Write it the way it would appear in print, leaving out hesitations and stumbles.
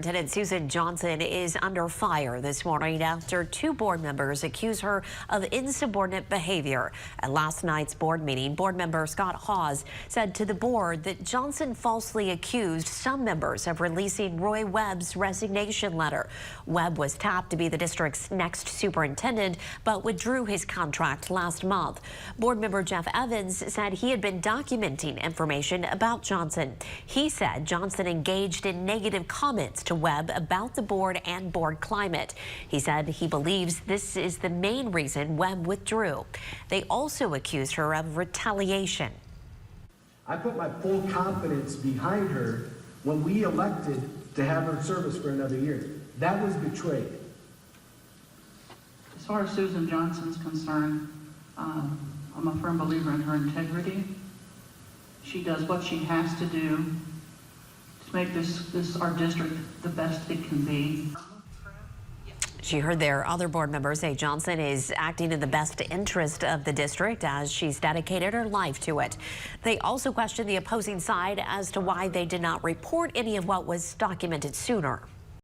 Superintendent Susan Johnson is under fire this morning after two board members accuse her of insubordinate behavior. At last night's board meeting, board member Scott Hawes said to the board that Johnson falsely accused some members of releasing Roy Webb's resignation letter. Webb was tapped to be the district's next superintendent, but withdrew his contract last month. Board member Jeff Evans said he had been documenting information about Johnson. He said Johnson engaged in negative comments to Webb about the board and board climate. He said he believes this is the main reason Webb withdrew. They also accused her of retaliation. I put my full confidence behind her when we elected to have her service for another year. That was betrayed. As far as Susan Johnson's concerned, I'm a firm believer in her integrity. She does what she has to do to make this our district the best it can be. She heard their other board members say Johnson is acting in the best interest of the district as she's dedicated her life to it. They also questioned the opposing side as to why they did not report any of what was documented sooner.